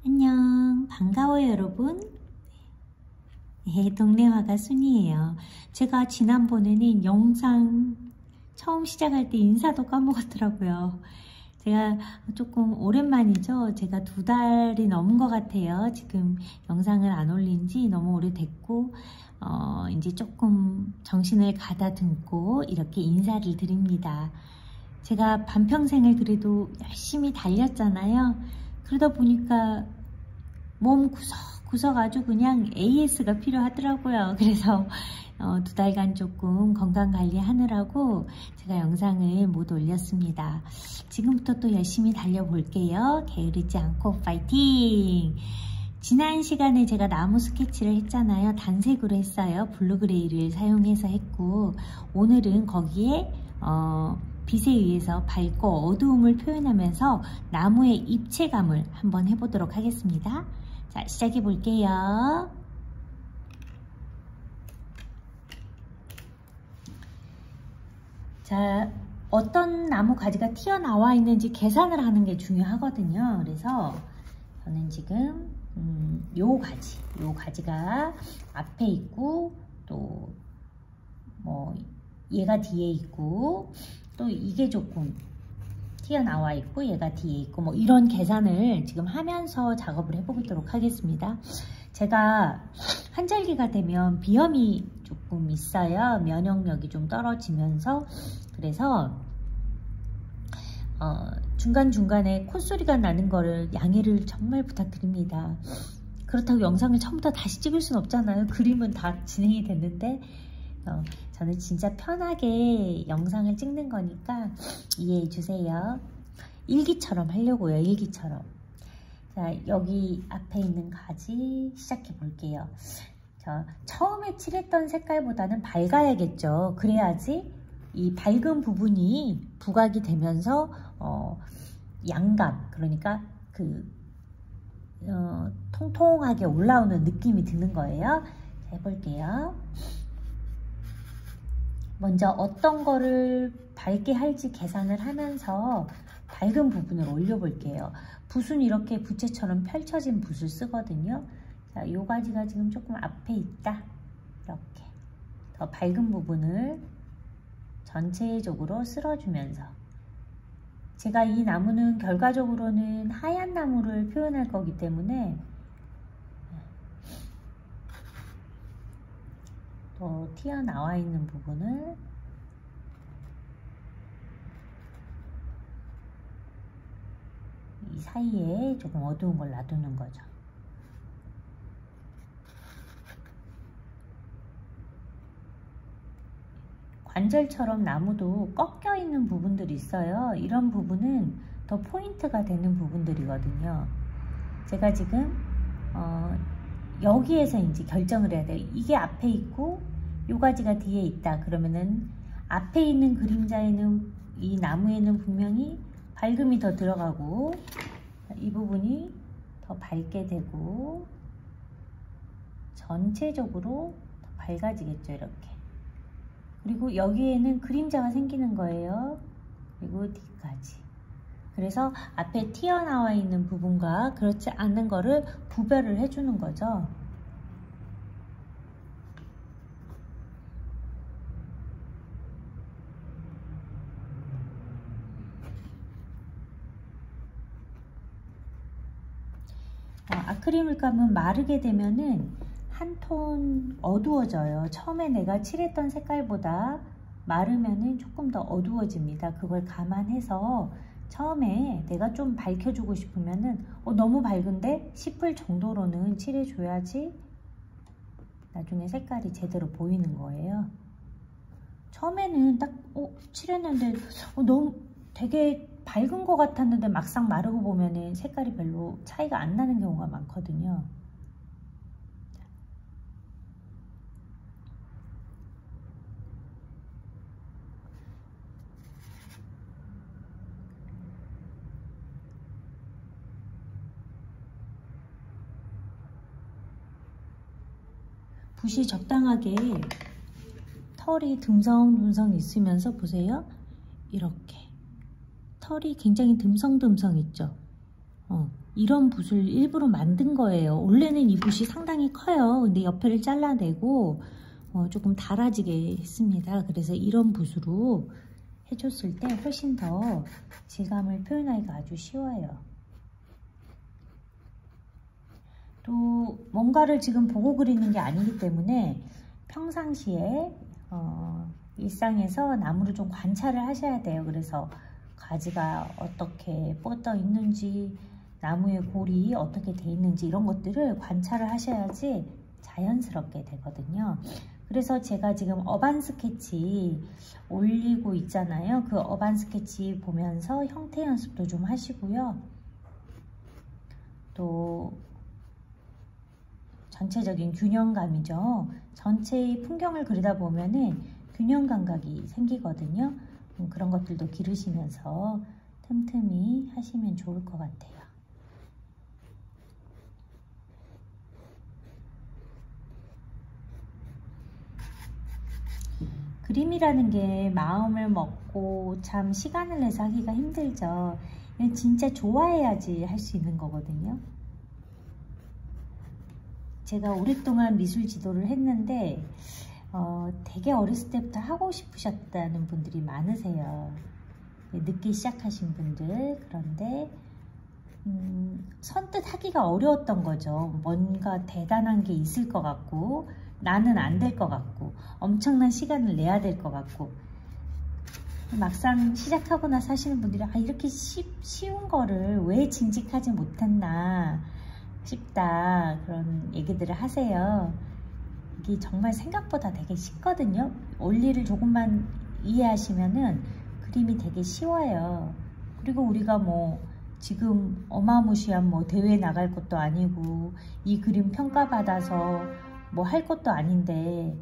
안녕, 반가워요 여러분. 네, 동네 화가 순이에요. 제가 지난번에는 영상 처음 시작할 때 인사도 까먹었더라고요. 제가 조금 오랜만이죠. 제가 2달이 넘은 것 같아요. 지금 영상을 안 올린 지 너무 오래됐고 이제 조금 정신을 가다듬고 이렇게 인사를 드립니다. 제가 반평생을 그래도 열심히 달렸잖아요. 그러다 보니까 몸 구석구석 아주 그냥 AS가 필요하더라고요. 그래서 2달간 조금 건강관리 하느라고 제가 영상을 못 올렸습니다. 지금부터 또 열심히 달려볼게요. 게으르지 않고 파이팅! 지난 시간에 제가 나무 스케치를 했잖아요. 단색으로 했어요. 블루그레이를 사용해서 했고, 오늘은 거기에 빛에 의해서 밝고 어두움을 표현하면서 나무의 입체감을 한번 해보도록 하겠습니다. 자, 시작해 볼게요. 자, 어떤 나무 가지가 튀어나와 있는지 계산을 하는 게 중요하거든요. 그래서 저는 지금 요 가지가 앞에 있고, 또 뭐 얘가 뒤에 있고, 또 이게 조금 튀어나와 있고 얘가 뒤에 있고, 뭐 이런 계산을 지금 하면서 작업을 해보도록 하겠습니다. 제가 환절기가 되면 비염이 조금 있어요. 면역력이 좀 떨어지면서. 그래서 중간중간에 콧소리가 나는 거를 양해를 정말 부탁드립니다. 그렇다고 영상을 처음부터 다시 찍을 순 없잖아요. 그림은 다 진행이 됐는데 저는 진짜 편하게 영상을 찍는 거니까 이해해 주세요. 일기처럼 하려고요. 일기처럼. 자, 여기 앞에 있는 가지 시작해 볼게요. 자, 처음에 칠했던 색깔보다는 밝아야겠죠. 그래야지 이 밝은 부분이 부각이 되면서 양감, 그러니까 그 통통하게 올라오는 느낌이 드는 거예요. 자, 해볼게요. 먼저 어떤 거를 밝게 할지 계산을 하면서 밝은 부분을 올려볼게요. 붓은 이렇게 부채처럼 펼쳐진 붓을 쓰거든요. 자, 요 가지가 지금 조금 앞에 있다. 이렇게 더 밝은 부분을 전체적으로 쓸어주면서, 제가 이 나무는 결과적으로는 하얀 나무를 표현할 거기 때문에 또 튀어나와 있는 부분을 이 사이에 조금 어두운 걸 놔두는 거죠. 관절처럼 나무도 꺾여 있는 부분들이 있어요. 이런 부분은 더 포인트가 되는 부분들이거든요. 제가 지금 여기에서 이제 결정을 해야 돼요. 이게 앞에 있고 요 가지가 뒤에 있다. 그러면은 앞에 있는 그림자에는, 이 나무에는 분명히 밝음이 더 들어가고 이 부분이 더 밝게 되고 전체적으로 더 밝아지겠죠. 이렇게. 그리고 여기에는 그림자가 생기는 거예요. 그리고 뒤까지. 그래서 앞에 튀어나와 있는 부분과 그렇지 않은 거를 구별을 해주는 거죠. 아크릴 물감은 마르게 되면은 한 톤 어두워져요. 처음에 내가 칠했던 색깔보다 마르면은 조금 더 어두워집니다. 그걸 감안해서 처음에 내가 좀 밝혀주고 싶으면은 너무 밝은데 싶을 정도로는 칠해줘야지 나중에 색깔이 제대로 보이는 거예요. 처음에는 딱 칠했는데 너무 되게 밝은 것 같았는데 막상 마르고 보면은 색깔이 별로 차이가 안 나는 경우가 많거든요. 붓이 적당하게 털이 듬성듬성 있으면서 보세요. 이렇게 털이 굉장히 듬성듬성 있죠. 이런 붓을 일부러 만든 거예요. 원래는 이 붓이 상당히 커요. 근데 옆에를 잘라내고 조금 달아지게 했습니다. 그래서 이런 붓으로 해줬을 때 훨씬 더 질감을 표현하기가 아주 쉬워요. 또 뭔가를 지금 보고 그리는 게 아니기 때문에 평상시에 일상에서 나무를 좀 관찰을 하셔야 돼요. 그래서 가지가 어떻게 뻗어 있는지, 나무의 골이 어떻게 돼 있는지 이런 것들을 관찰을 하셔야지 자연스럽게 되거든요. 그래서 제가 지금 어반 스케치 올리고 있잖아요. 그 어반 스케치 보면서 형태 연습도 좀 하시고요. 또 전체적인 균형감이죠. 전체의 풍경을 그리다 보면은 균형 감각이 생기거든요. 그런 것들도 기르시면서 틈틈이 하시면 좋을 것 같아요. 그림이라는 게 마음을 먹고 참 시간을 내서 하기가 힘들죠. 진짜 좋아해야지 할 수 있는 거거든요. 제가 오랫동안 미술 지도를 했는데 되게 어렸을 때부터 하고 싶으셨다는 분들이 많으세요. 늦게 시작하신 분들. 그런데 선뜻 하기가 어려웠던 거죠. 뭔가 대단한 게 있을 것 같고 나는 안 될 것 같고 엄청난 시간을 내야 될 것 같고 막상 시작하고 나서 하시는 분들이 이렇게 쉬운 거를 왜 진직하지 못했나 싶다 그런 얘기들을 하세요. 이게 정말 생각보다 되게 쉽거든요. 원리를 조금만 이해하시면은 그림이 되게 쉬워요. 그리고 우리가 뭐 지금 어마무시한 뭐 대회에 나갈 것도 아니고 이 그림 평가받아서 뭐 할 것도 아닌데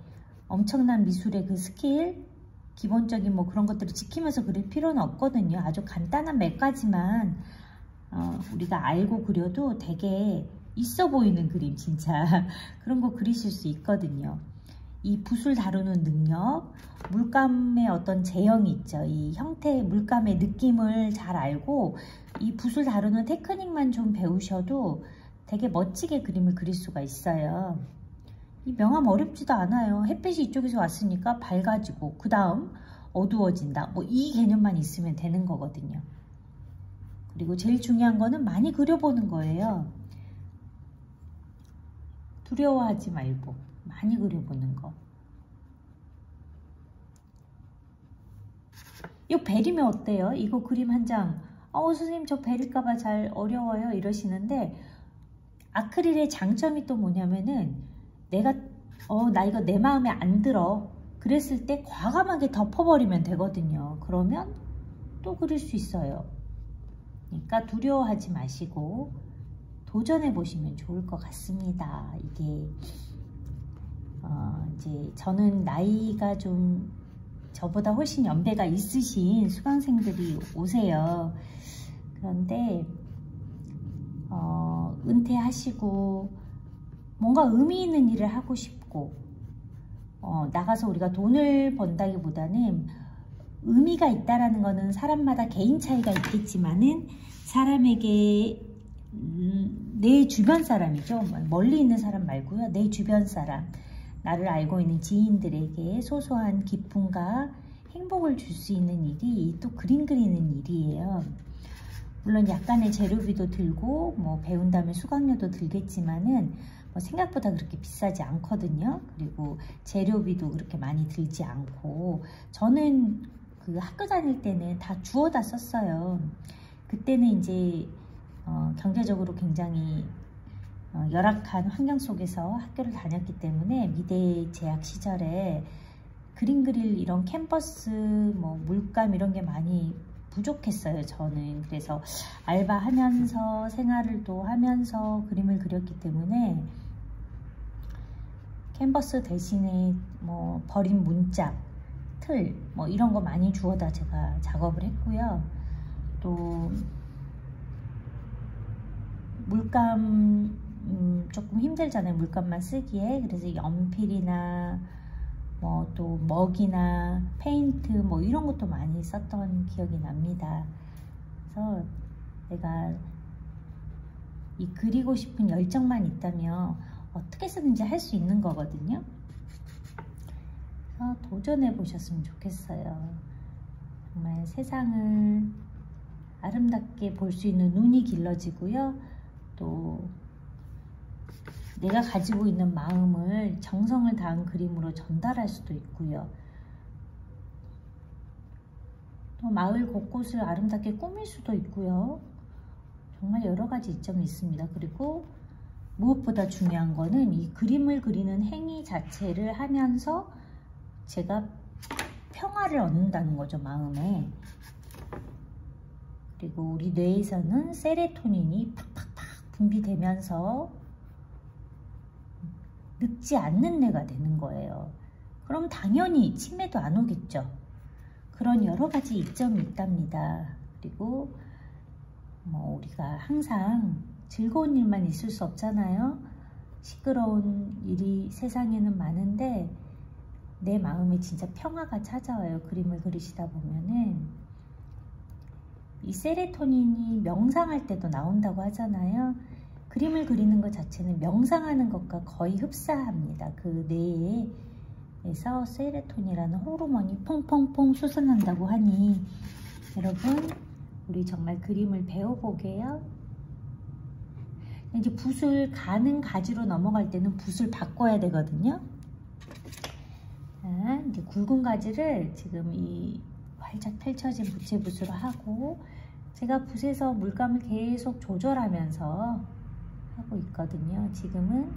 엄청난 미술의 그 스킬, 기본적인 뭐 그런 것들을 지키면서 그릴 필요는 없거든요. 아주 간단한 몇 가지만 우리가 알고 그려도 되게 있어 보이는 그림 진짜 그런 거 그리실 수 있거든요. 이 붓을 다루는 능력, 물감의 어떤 제형이 있죠. 이 형태, 물감의 느낌을 잘 알고 이 붓을 다루는 테크닉만 좀 배우셔도 되게 멋지게 그림을 그릴 수가 있어요. 이 명암 어렵지도 않아요. 햇빛이 이쪽에서 왔으니까 밝아지고 그 다음 어두워진다. 뭐 이 개념만 있으면 되는 거거든요. 그리고 제일 중요한 거는 많이 그려보는 거예요. 두려워하지 말고 많이 그려보는 거. 이 벨이면 어때요? 이거 그림 한 장. 선생님 저 벨일까봐 잘 어려워요 이러시는데 아크릴의 장점이 또 뭐냐면은 내가 나 이거 내 마음에 안 들어 그랬을 때 과감하게 덮어버리면 되거든요. 그러면 또 그릴 수 있어요. 그러니까 두려워하지 마시고 도전해 보시면 좋을 것 같습니다. 이게 이제 저는 나이가 좀 저보다 훨씬 연배가 있으신 수강생들이 오세요. 그런데 은퇴하시고 뭔가 의미 있는 일을 하고 싶고 나가서 우리가 돈을 번다기보다는 의미가 있다라는 거는 사람마다 개인 차이가 있겠지만은 사람에게 내 주변 사람이죠. 멀리 있는 사람 말고요. 내 주변 사람, 나를 알고 있는 지인들에게 소소한 기쁨과 행복을 줄 수 있는 일이 또 그림 그리는 일이에요. 물론 약간의 재료비도 들고 뭐 배운다면 수강료도 들겠지만은 생각보다 그렇게 비싸지 않거든요. 그리고 재료비도 그렇게 많이 들지 않고 저는 그 학교 다닐 때는 다 주워다 썼어요. 그때는 이제 경제적으로 굉장히 열악한 환경 속에서 학교를 다녔기 때문에 미대 재학 시절에 그림 그릴 이런 캔버스, 뭐 물감 이런 게 많이 부족했어요. 저는 그래서 알바하면서 생활을 또 하면서 그림을 그렸기 때문에 캔버스 대신에 뭐 버린 문짝, 틀 뭐 이런 거 많이 주워다 제가 작업을 했고요. 또 물감 조금 힘들잖아요. 물감만 쓰기에. 그래서 연필이나 뭐 또 먹이나 페인트 뭐 이런 것도 많이 썼던 기억이 납니다. 그래서 내가 이 그리고 싶은 열정만 있다면 어떻게 쓰든지 할 수 있는 거거든요. 그래서 도전해 보셨으면 좋겠어요. 정말 세상을 아름답게 볼 수 있는 눈이 길러지고요. 또 내가 가지고 있는 마음을 정성을 다한 그림으로 전달할 수도 있고요. 또 마을 곳곳을 아름답게 꾸밀 수도 있고요. 정말 여러 가지 이점이 있습니다. 그리고 무엇보다 중요한 거는 이 그림을 그리는 행위 자체를 하면서 제가 평화를 얻는다는 거죠, 마음에. 그리고 우리 뇌에서는 세로토닌이 팍팍팍 분비되면서 늙지 않는 뇌가 되는 거예요. 그럼 당연히 치매도 안 오겠죠. 그런 여러 가지 이점이 있답니다. 그리고 우리가 항상 즐거운 일만 있을 수 없잖아요. 시끄러운 일이 세상에는 많은데 내 마음에 진짜 평화가 찾아와요. 그림을 그리시다 보면은. 이 세로토닌이 명상할 때도 나온다고 하잖아요. 그림을 그리는 것 자체는 명상하는 것과 거의 흡사합니다. 그 뇌에서 세로토닌이라는 호르몬이 퐁퐁퐁 솟아난다고 하니 여러분 우리 정말 그림을 배워보게요. 이제 붓을 가는 가지로 넘어갈 때는 붓을 바꿔야 되거든요. 자, 이제 굵은 가지를 지금 이 활짝 펼쳐진 부채붓으로 하고 제가 붓에서 물감을 계속 조절하면서 하고 있거든요. 지금은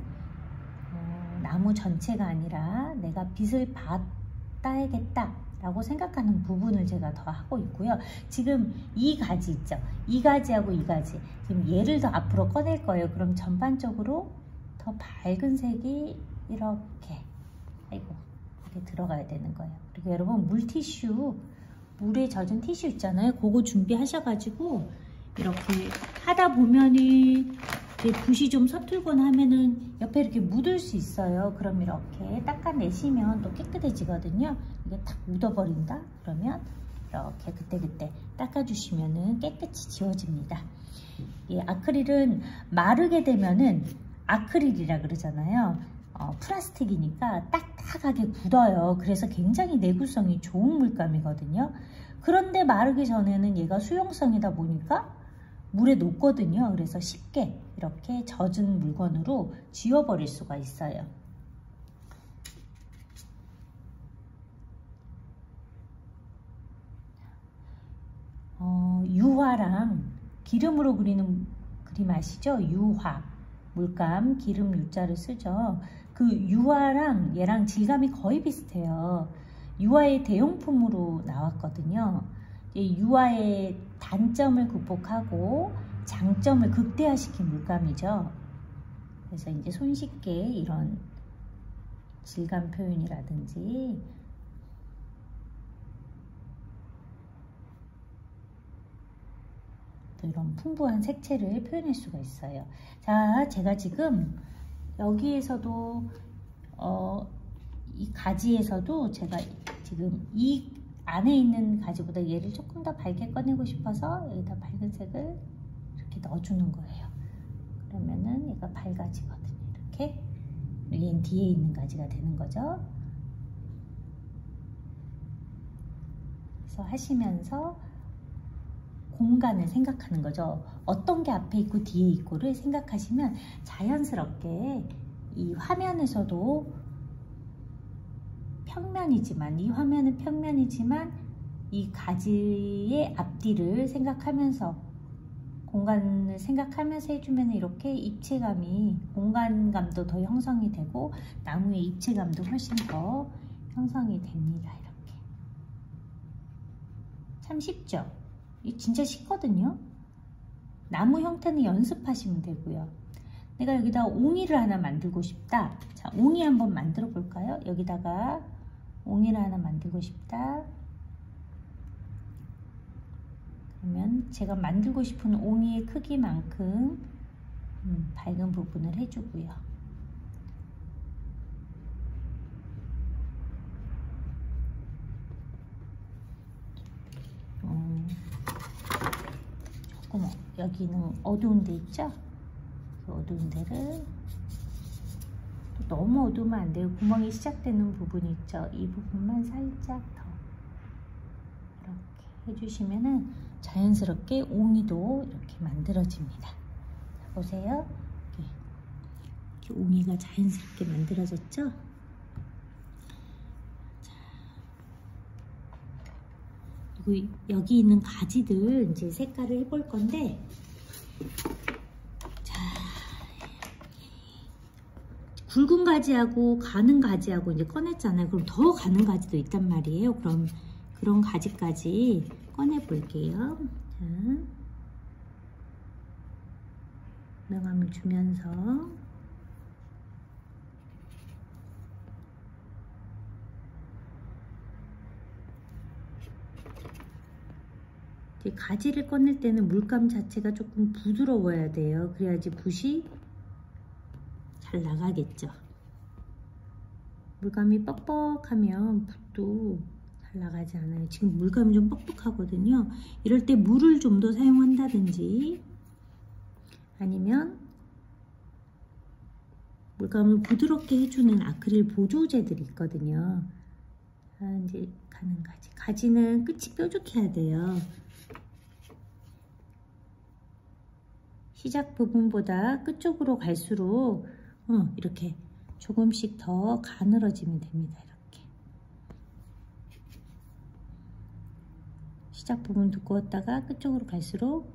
나무 전체가 아니라 내가 빛을 받아야겠다 라고 생각하는 부분을 제가 더 하고 있고요. 지금 이 가지 있죠. 이 가지하고 이 가지. 지금 얘를 더 앞으로 꺼낼 거예요. 그럼 전반적으로 더 밝은 색이 이렇게 이렇게 들어가야 되는 거예요. 그리고 여러분 물티슈, 물에 젖은 티슈 있잖아요. 그거 준비하셔가지고 이렇게 하다 보면은 붓이 좀 서툴거나 하면은 옆에 이렇게 묻을 수 있어요. 그럼 이렇게 닦아내시면 또 깨끗해지거든요. 이게 탁 묻어버린다? 그러면 이렇게 그때그때 닦아주시면은 깨끗이 지워집니다. 이 아크릴은 마르게 되면은 아크릴이라 그러잖아요. 플라스틱이니까 딱딱하게 굳어요. 그래서 굉장히 내구성이 좋은 물감이거든요. 그런데 마르기 전에는 얘가 수용성이다 보니까 물에 녹거든요. 그래서 쉽게 이렇게 젖은 물건으로 지워버릴 수가 있어요. 유화랑 기름으로 그리는 그림 아시죠? 유화, 물감, 기름 유자를 쓰죠. 그 유화랑 얘랑 질감이 거의 비슷해요. 유화의 대용품으로 나왔거든요. 유화의 단점을 극복하고 장점을 극대화시킨 물감이죠. 그래서 이제 손쉽게 이런 질감 표현이라든지 또 이런 풍부한 색채를 표현할 수가 있어요. 자, 제가 지금 여기에서도 이 가지에서도 제가 지금 이 안에 있는 가지보다 얘를 조금 더 밝게 꺼내고 싶어서 여기다 밝은 색을 이렇게 넣어주는 거예요. 그러면은 얘가 밝아지거든요. 이렇게. 얘는 뒤에 있는 가지가 되는 거죠. 그래서 하시면서 공간을 생각하는 거죠. 어떤 게 앞에 있고 뒤에 있고를 생각하시면 자연스럽게 이 화면에서도 평면이지만 이 화면은 평면이지만 이 가지의 앞뒤를 생각하면서 공간을 생각하면서 해주면 이렇게 입체감이 공간감도 더 형성이 되고 나무의 입체감도 훨씬 더 형성이 됩니다. 이렇게 참 쉽죠? 이 진짜 쉽거든요. 나무 형태는 연습하시면 되고요. 내가 여기다 옹이를 하나 만들고 싶다. 자, 옹이 한번 만들어 볼까요? 여기다가 옹이를 하나 만들고 싶다. 그러면 제가 만들고 싶은 옹이의 크기만큼 밝은 부분을 해주고요. 조금 여기는 어두운 데 있죠? 어두운 데를 너무 어두우면 안 돼요. 구멍이 시작되는 부분 있죠. 이 부분만 살짝 더 이렇게 해주시면은 자연스럽게 옹이도 이렇게 만들어집니다. 보세요. 이렇게 옹이가 자연스럽게 만들어졌죠? 자, 그리고 여기 있는 가지들 이제 색깔을 해볼 건데, 자, 굵은 가지하고 가는 가지하고 이제 꺼냈잖아요. 그럼 더 가는 가지도 있단 말이에요. 그럼 그런 가지까지 꺼내 볼게요. 자, 명암을 주면서 가지를 꺼낼 때는 물감 자체가 조금 부드러워야 돼요. 그래야지 붓이 잘 나가겠죠. 물감이 뻑뻑하면 붓도 잘 나가지 않아요. 지금 물감이 좀 뻑뻑하거든요. 이럴 때 물을 좀 더 사용한다든지 아니면 물감을 부드럽게 해주는 아크릴 보조제들이 있거든요. 이제 가는 가지. 가지는 끝이 뾰족해야 돼요. 시작 부분보다 끝쪽으로 갈수록 이렇게 조금씩 더 가늘어지면 됩니다. 이렇게 시작 부분 두꺼웠다가 끝쪽으로 갈수록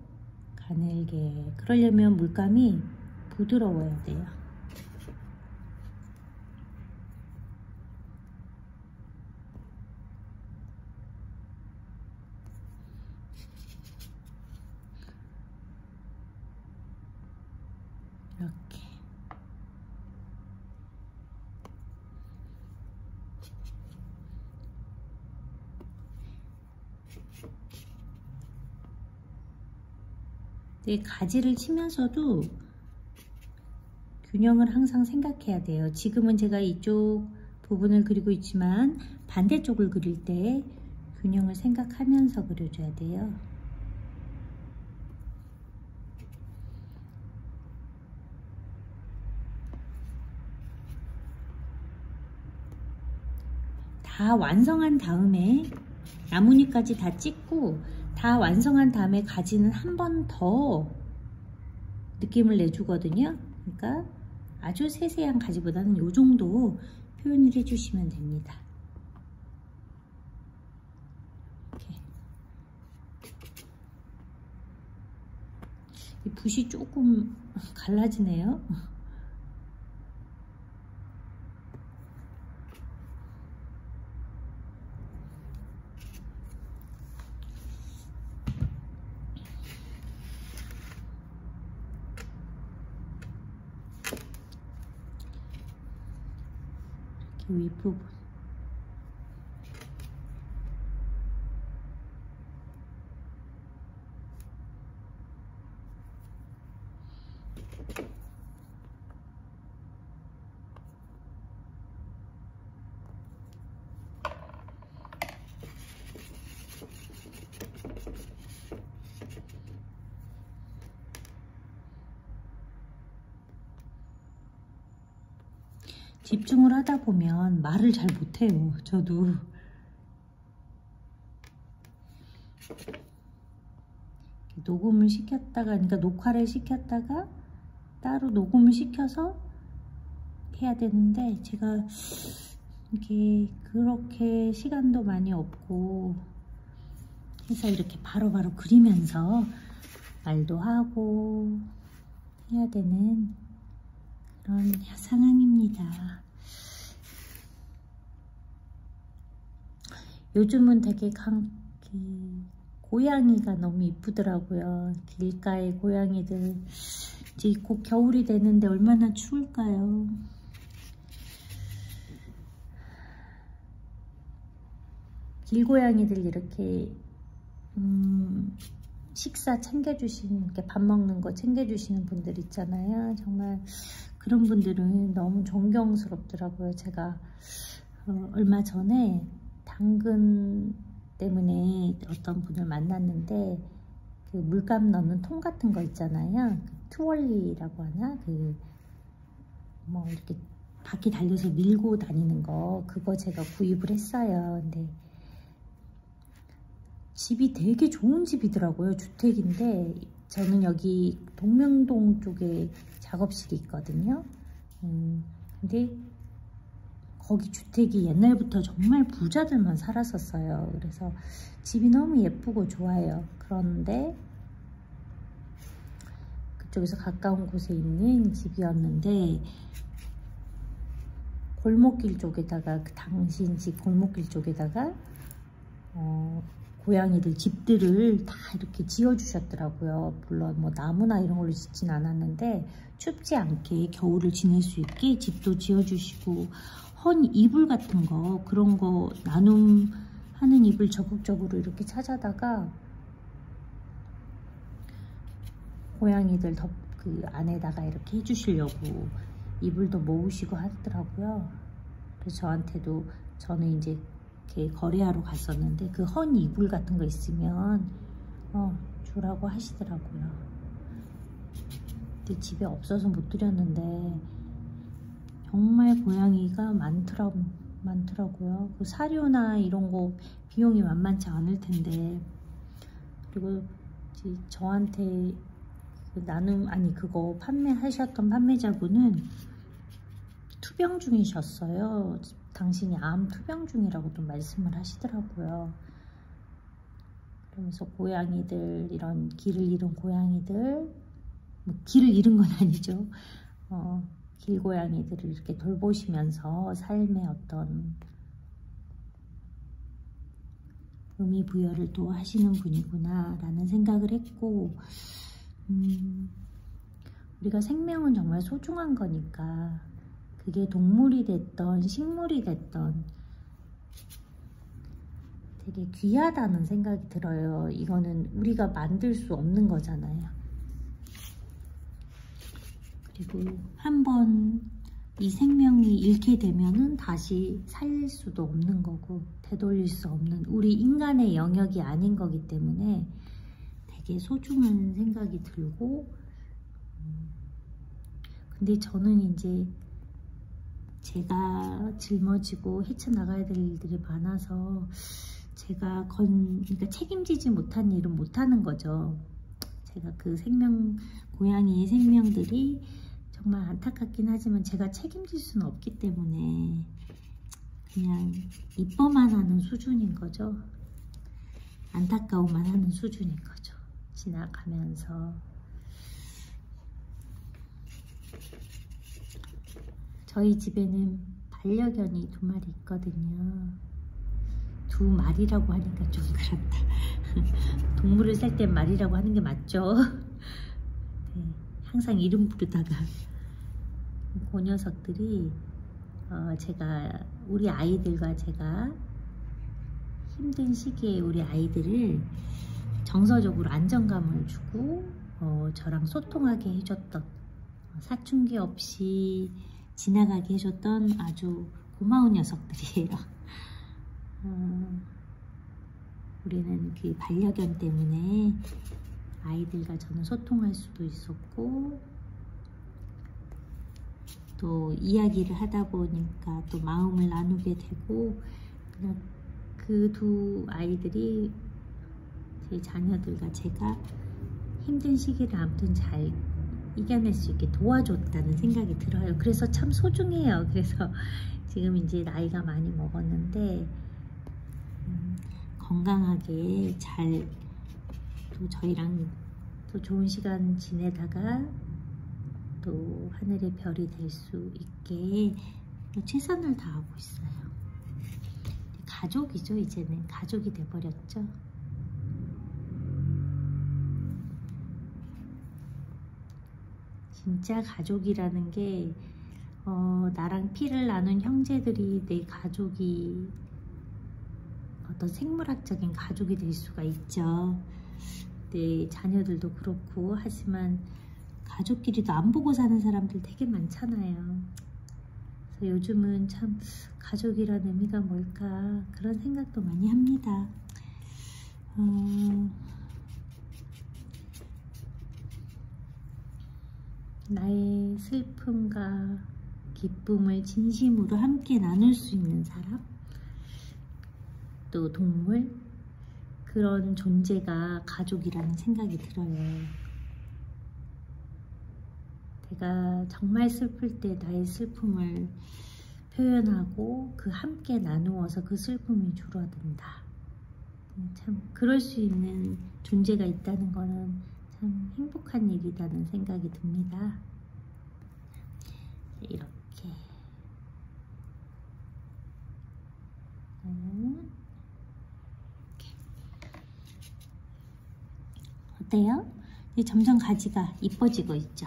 가늘게. 그러려면 물감이 부드러워야 돼요. 이렇게. 네, 가지를 치면서도 균형을 항상 생각해야 돼요. 지금은 제가 이쪽 부분을 그리고 있지만 반대쪽을 그릴 때 균형을 생각하면서 그려줘야 돼요. 다 완성한 다음에 나뭇잎까지 다 찍고 다 완성한 다음에 가지는 한 번 더 느낌을 내주거든요. 그러니까 아주 세세한 가지보다는 이 정도 표현을 해주시면 됩니다. 이렇게. 이 붓이 조금 갈라지네요. 윗부분. 집중을 하다 보면 말을 잘 못해요. 저도. 녹음을 시켰다가, 그러니까 녹화를 시켰다가 따로 녹음을 시켜서 해야 되는데 제가 이게 그렇게 시간도 많이 없고 해서 이렇게 바로바로 그리면서 말도 하고 해야 되는 그런 상황입니다. 요즘은 되게 고양이가 너무 이쁘더라고요. 길가의 고양이들. 이제 곧 겨울이 되는데 얼마나 추울까요? 길고양이들 이렇게 식사 챙겨주시는, 이렇게 밥 먹는 거 챙겨주시는 분들 있잖아요. 정말 그런 분들은 너무 존경스럽더라고요. 제가 얼마 전에 당근 때문에 어떤 분을 만났는데 그 물감 넣는 통 같은 거 있잖아요. 트월리라고 하나? 뭐 이렇게 바퀴 달려서 밀고 다니는 거, 그거 제가 구입을 했어요. 근데 집이 되게 좋은 집이더라고요. 주택인데 저는 여기 동명동 쪽에 작업실이 있거든요. 근데 거기 주택이 옛날부터 정말 부자들만 살았었어요. 그래서 집이 너무 예쁘고 좋아요. 그런데 그쪽에서 가까운 곳에 있는 집이었는데 골목길 쪽에다가, 그 당신 집 골목길 쪽에다가 고양이들 집들을 다 이렇게 지어주셨더라고요. 물론 뭐 나무나 이런 걸로 짓진 않았는데 춥지 않게 겨울을 지낼 수 있게 집도 지어주시고, 헌 이불 같은 거, 그런 거 나눔하는 이불 적극적으로 이렇게 찾아다가 고양이들 그 안에다가 이렇게 해주시려고 이불도 모으시고 하더라고요. 그래서 저한테도, 저는 이제 이렇게 거래하러 갔었는데 그 헌 이불 같은 거 있으면 주라고 하시더라고요. 근데 집에 없어서 못 드렸는데 정말 고양이가 많더라고요. 그 사료나 이런 거 비용이 만만치 않을 텐데, 그리고 저한테 그거 판매하셨던 판매자분은 투병 중이셨어요. 당신이 암 투병 중이라고도 말씀을 하시더라고요. 그러면서 고양이들, 이런 길을 잃은 고양이들, 뭐 길을 잃은 건 아니죠. 길고양이들을 이렇게 돌보시면서 삶의 어떤 의미 부여를 또 하시는 분이구나 라는 생각을 했고, 우리가 생명은 정말 소중한 거니까, 그게 동물이 됐던 식물이 됐던 되게 귀하다는 생각이 들어요. 이거는 우리가 만들 수 없는 거잖아요. 그리고 한번 이 생명이 잃게 되면은 다시 살릴 수도 없는 거고, 되돌릴 수 없는 우리 인간의 영역이 아닌 거기 때문에 되게 소중한 생각이 들고, 근데 저는 이제 제가 짊어지고 헤쳐나가야 될 일들이 많아서 제가 그러니까 책임지지 못한 일은 못하는 거죠. 제가 그 고양이의 생명들이 정말 안타깝긴 하지만 제가 책임질 수는 없기 때문에 그냥 이뻐만 하는 수준인 거죠. 안타까워만 하는 수준인 거죠. 지나가면서. 저희 집에는 반려견이 2마리 있거든요. 2마리라고 하니까 좀 그렇다. 동물을 살 땐 말이라고 하는 게 맞죠? 네, 항상 이름 부르다가 그 녀석들이 우리 아이들과 제가 힘든 시기에 우리 아이들을 정서적으로 안정감을 주고 저랑 소통하게 해줬던, 사춘기 없이 지나가게 해줬던 아주 고마운 녀석들이에요. 우리는 그 반려견 때문에 아이들과 저는 소통할 수도 있었고, 또 이야기를 하다 보니까 또 마음을 나누게 되고, 그 2 아이들이 제 자녀들과 제가 힘든 시기를 아무튼 잘 이겨낼 수 있게 도와줬다는 생각이 들어요. 그래서 참 소중해요. 그래서 지금 이제 나이가 많이 먹었는데 건강하게 잘 또 저희랑 또 좋은 시간 지내다가 또 하늘의 별이 될 수 있게 최선을 다하고 있어요. 가족이죠. 이제는 가족이 돼버렸죠. 진짜 가족이라는 게 나랑 피를 나눈 형제들이 내 가족이, 어떤 생물학적인 가족이 될 수가 있죠. 내 자녀들도 그렇고. 하지만 가족끼리도 안 보고 사는 사람들 되게 많잖아요. 그래서 요즘은 참 가족이라는 의미가 뭘까, 그런 생각도 많이 합니다. 나의 슬픔과 기쁨을 진심으로 함께 나눌 수 있는 사람, 또 동물, 그런 존재가 가족이라는 생각이 들어요. 내가 정말 슬플 때 나의 슬픔을 표현하고 그 함께 나누어서 그 슬픔이 줄어든다. 참 그럴 수 있는 존재가 있다는 거는 참 행복한 일이라는 생각이 듭니다. 이렇게 어때요? 점점 가지가 이뻐지고 있죠.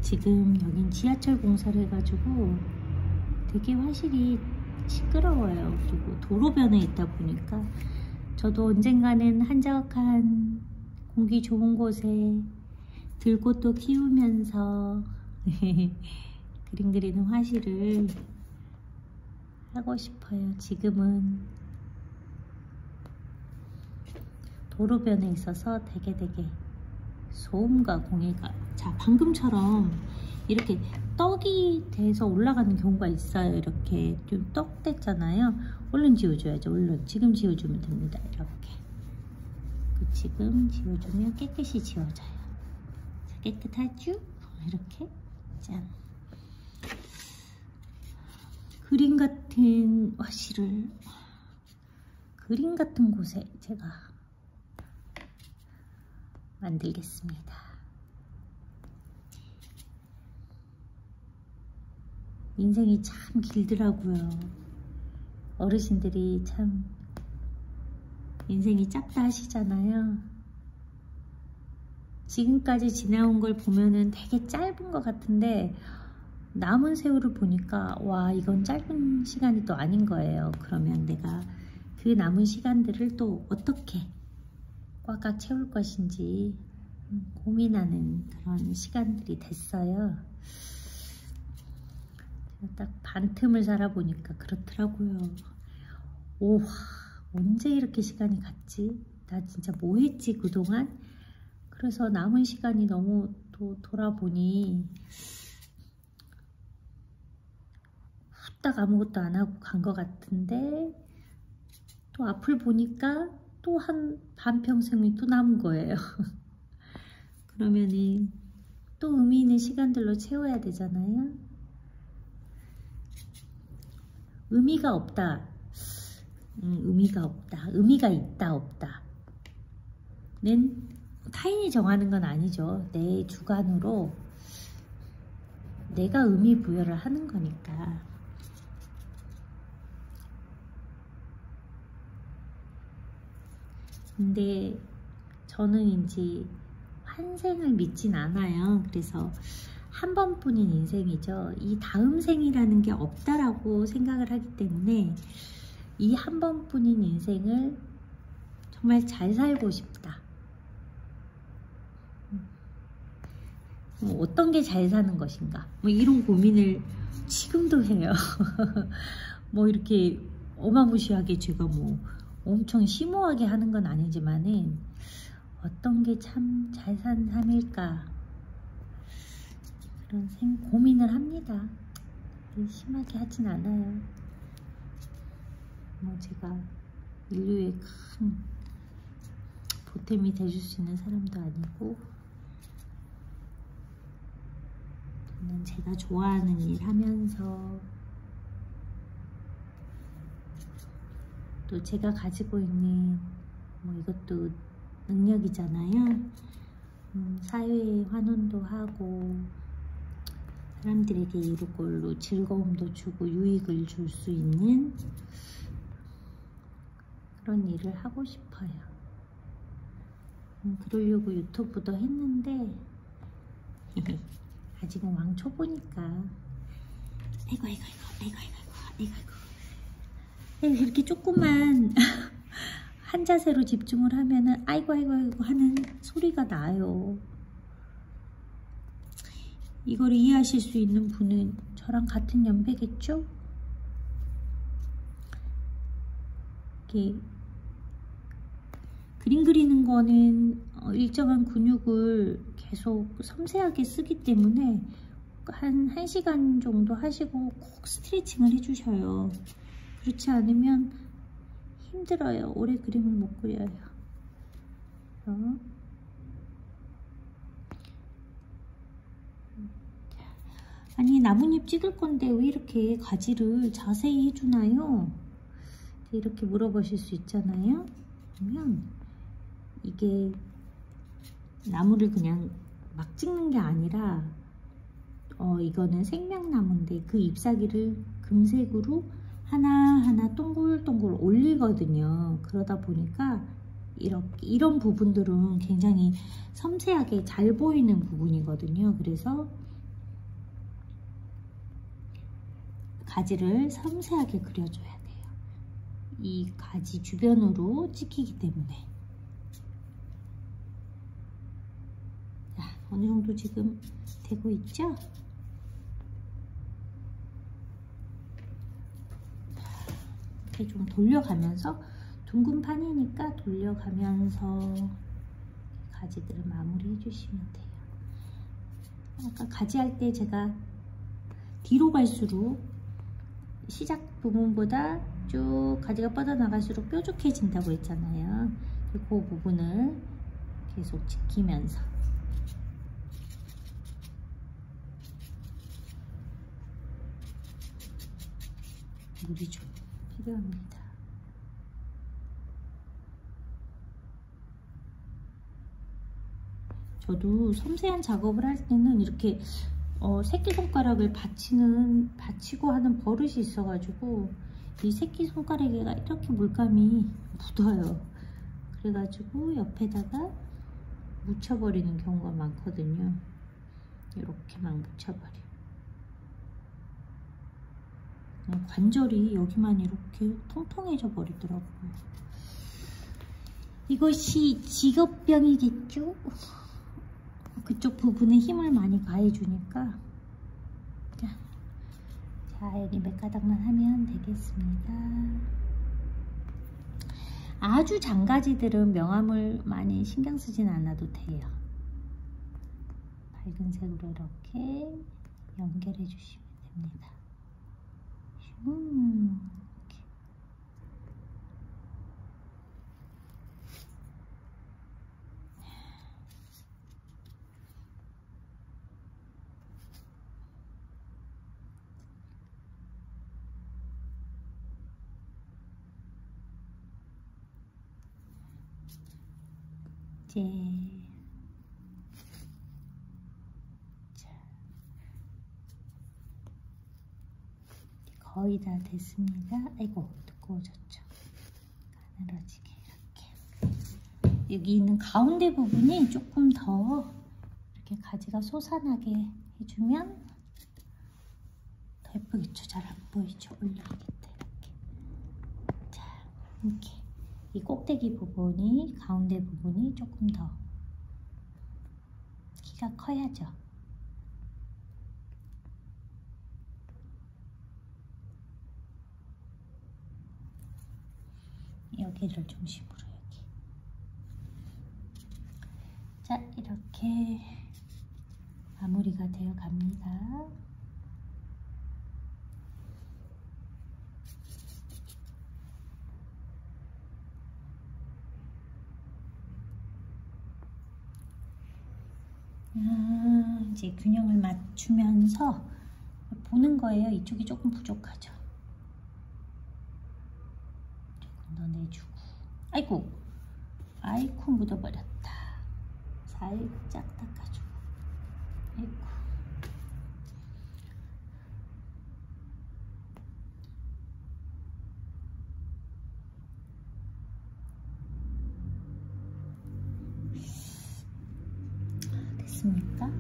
지금 여긴 지하철 공사를 해가지고 되게 화실이 시끄러워요. 그리고 도로변에 있다 보니까 저도 언젠가는 한적한 공기 좋은 곳에 들꽃도 키우면서 그림 그리는 화실을 하고 싶어요. 지금은 도로변에 있어서 되게 소음과 공해가, 자 방금처럼 이렇게 떡이 돼서 올라가는 경우가 있어요. 이렇게 좀 떡 됐잖아요. 얼른 지워줘야죠. 얼른 지금 지워주면 됩니다. 이렇게 지금 지워주면 깨끗이 지워져요. 깨끗하죠? 이렇게 짠. 그림 같은 화실을 그림 같은 곳에 제가 만들겠습니다. 인생이 참 길더라고요. 어르신들이 참 인생이 짧다 하시잖아요. 지금까지 지나온 걸 보면은 되게 짧은 것 같은데 남은 세월을 보니까 와, 이건 짧은 시간이 또 아닌 거예요. 그러면 내가 그 남은 시간들을 또 어떻게 꽉꽉 채울 것인지 고민하는 그런 시간들이 됐어요. 딱 반틈을 살아보니까 그렇더라고요. 오, 언제 이렇게 시간이 갔지? 나 진짜 뭐 했지 그동안? 그래서 남은 시간이 너무 또 돌아보니 후딱 아무것도 안 하고 간 것 같은데 또 앞을 보니까 또 한 반평생이 또 남은 거예요. 그러면은 또 의미 있는 시간들로 채워야 되잖아요. 의미가 없다. 의미가 없다. 의미가 있다 없다. 는 타인이 정하는 건 아니죠. 내 주관으로 내가 의미 부여를 하는 거니까. 근데 저는 이제 환생을 믿진 않아요. 그래서 한 번뿐인 인생이죠. 이 다음 생이라는 게 없다라고 생각을 하기 때문에 이 한 번뿐인 인생을 정말 잘 살고 싶다. 어떤 게 잘 사는 것인가? 뭐 이런 고민을 지금도 해요. 뭐 이렇게 어마무시하게 제가 뭐 엄청 심오하게 하는 건 아니지만은 어떤 게 참 잘 산 삶일까? 그런 고민을 합니다. 심하게 하진 않아요. 뭐 제가 인류의 큰 보탬이 돼줄 수 있는 사람도 아니고 저는 제가 좋아하는 일 하면서 또 제가 가지고 있는 뭐 이것도 능력이잖아요. 사회에 환원도 하고 사람들에게 이걸로 즐거움도 주고 유익을 줄 수 있는 그런 일을 하고 싶어요. 그러려고 유튜브도 했는데 아직은 왕초보니까 아이고 이렇게 조금만 한 자세로 집중을 하면은 아이고 하는 소리가 나요. 이걸 이해하실 수 있는 분은 저랑 같은 연배겠죠? 이렇게 그림 그리는 거는 일정한 근육을 계속 섬세하게 쓰기 때문에 한 1시간 정도 하시고 꼭 스트레칭을 해주셔요. 그렇지 않으면 힘들어요. 오래 그림을 못 그려요. 아니, 나뭇잎 찍을 건데 왜 이렇게 가지를 자세히 해주나요? 이렇게 물어보실 수 있잖아요. 그러면 이게 나무를 그냥 막 찍는 게 아니라 이거는 생명나무인데 그 잎사귀를 금색으로 하나하나 동글동글 올리거든요. 그러다 보니까 이런 부분들은 굉장히 섬세하게 잘 보이는 부분이거든요. 그래서 가지를 섬세하게 그려줘야 돼요. 이 가지 주변으로 찍히기 때문에. 자, 어느 정도 지금 되고 있죠? 이렇게 좀 돌려가면서, 둥근 판이니까 돌려가면서 가지들을 마무리해 주시면 돼요. 아까 가지 할 때 제가 뒤로 갈수록 시작 부분보다 쭉 가지가 뻗어나갈수록 뾰족해진다고 했잖아요. 그 부분을 계속 지키면서 물이 좀 필요합니다. 저도 섬세한 작업을 할 때는 이렇게 새끼손가락을 받치고 하는 버릇이 있어가지고 이 새끼손가락에가 이렇게 물감이 묻어요. 그래가지고 옆에다가 묻혀버리는 경우가 많거든요. 이렇게 막 묻혀버려. 관절이 여기만 이렇게 통통해져 버리더라고요. 이것이 직업병이겠죠? 그쪽 부분에 힘을 많이 가해주니까. 자, 여기 몇 가닥만 하면 되겠습니다. 아주 장가지들은 명암을 많이 신경 쓰진 않아도 돼요. 밝은 색으로 이렇게 연결해 주시면 됩니다. 이렇게. 이제 거의 다 됐습니다. 아이고, 두꺼워졌죠. 가늘어지게 이렇게. 여기 있는 가운데 부분이 조금 더 이렇게 가지가 솟아나게 해주면 더 예쁘겠죠. 잘 안 보이죠? 올려야겠다. 이렇게. 자, 이렇게. 이 꼭대기 부분이, 가운데 부분이 조금 더 키가 커야죠. 여기를 중심으로 여기. 자, 이렇게 마무리가 되어 갑니다. 이제 균형을 맞추면서 보는 거예요. 이쪽이 조금 부족하죠. 조금 더 내주고. 아이고 묻어버렸다. 살짝 닦아주고. 아이고. 됐습니까?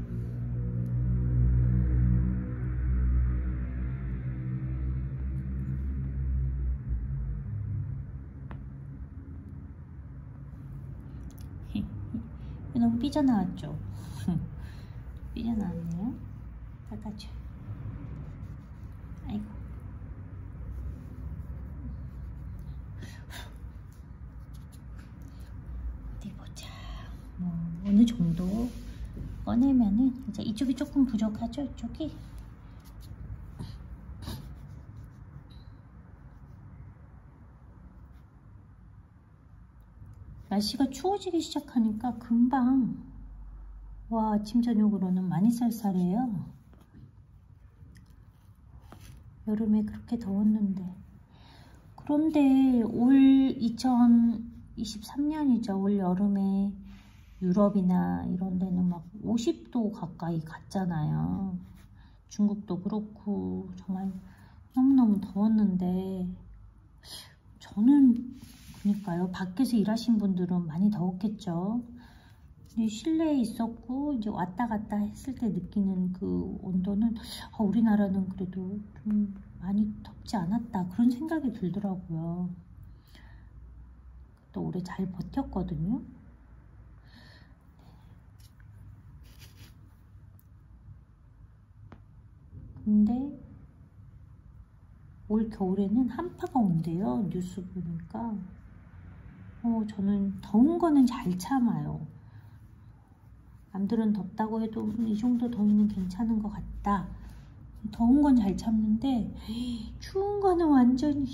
너무 삐져나왔죠? 삐져나왔네요. 닦아줘요. 아이고. 어디 보자. 뭐 어느 정도 꺼내면은 이제 이쪽이 조금 부족하죠? 이쪽이. 날씨가 추워지기 시작하니까 금방, 와, 아침 저녁으로는 많이 쌀쌀해요. 여름에 그렇게 더웠는데. 그런데 올 2023년이죠. 올 여름에 유럽이나 이런 데는 막 50도 가까이 갔잖아요. 중국도 그렇고 정말 너무너무 더웠는데, 저는 그러니까요. 밖에서 일하신 분들은 많이 더웠겠죠. 근데 실내에 있었고 이제 왔다 갔다 했을 때 느끼는 그 온도는 우리나라는 그래도 좀 많이 덥지 않았다 그런 생각이 들더라고요. 또 올해 잘 버텼거든요. 근데 올 겨울에는 한파가 온대요. 뉴스 보니까. 저는 더운 거는 잘 참아요. 남들은 덥다고 해도 이 정도 더위는 괜찮은 것 같다. 더운 건 잘 참는데 추운 거는 완전히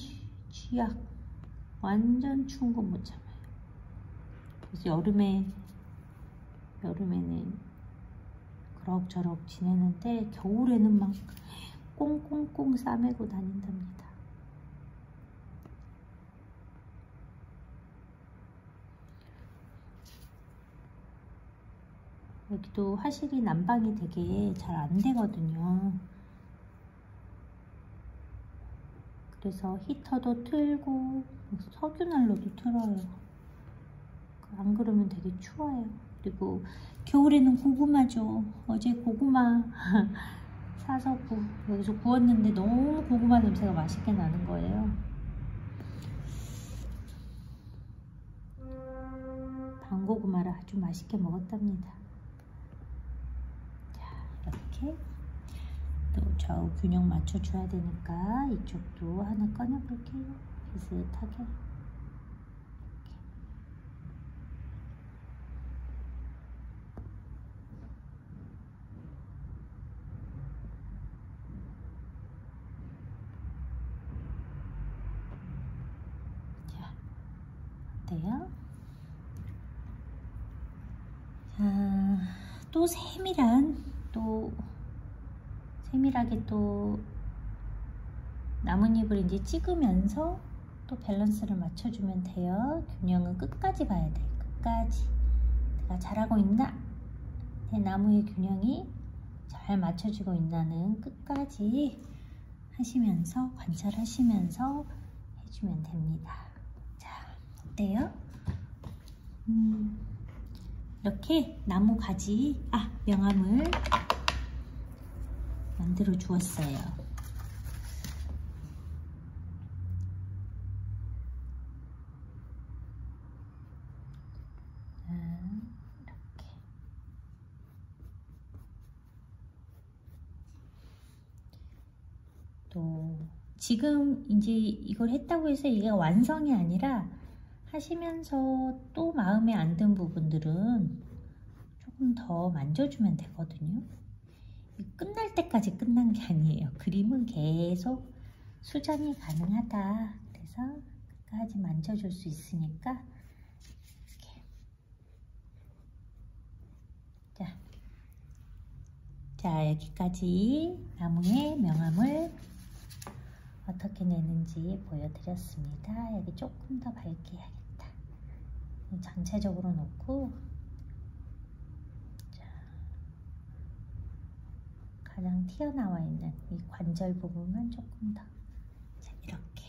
쥐약. 완전 추운 건 못 참아요. 그래서 여름에는 그럭저럭 지내는데 겨울에는 막 꽁꽁꽁 싸매고 다닌답니다. 여기도 화실이 난방이 되게 잘 안 되거든요. 그래서 히터도 틀고 석유난로도 틀어요. 안 그러면 되게 추워요. 그리고 겨울에는 고구마죠. 어제 고구마 사서 여기서 구웠는데 너무 고구마 냄새가 맛있게 나는 거예요. 밤고구마를 아주 맛있게 먹었답니다. 이렇게 또 좌우 균형 맞춰줘야 되니까 이쪽도 하나 꺼내볼게요. 비슷하게. 자, 어때요? 자, 또 세밀하게 또 나뭇잎을 이제 찍으면서 또 밸런스를 맞춰주면 돼요. 균형은 끝까지 봐야 돼요. 끝까지. 내가 잘하고 있나? 내 나무의 균형이 잘 맞춰지고 있나는 끝까지 하시면서 관찰하시면서 해주면 됩니다. 자, 어때요? 이렇게 나무 가지, 명암을 만들어 주었어요. 이렇게. 또 지금 이제 이걸 했다고 해서 이게 완성이 아니라 하시면서 또 마음에 안 든 부분들은 조금 더 만져주면 되거든요. 끝날 때까지 끝난 게 아니에요. 그림은 계속 수정이 가능하다. 그래서 끝까지 만져줄 수 있으니까 이렇게. 자, 여기까지 나무의 명암을 어떻게 내는지 보여드렸습니다. 여기 조금 더 밝게 해야겠다. 전체적으로 놓고 가장 튀어나와 있는 이 관절 부분만 조금 더. 자, 이렇게.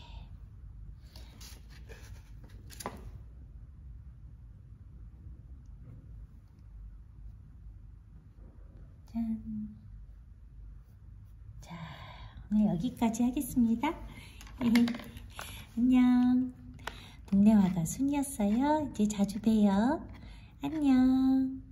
짠. 자, 오늘 여기까지 하겠습니다. 안녕. 동네화가 순이었어요. 이제 자주 봬요. 안녕.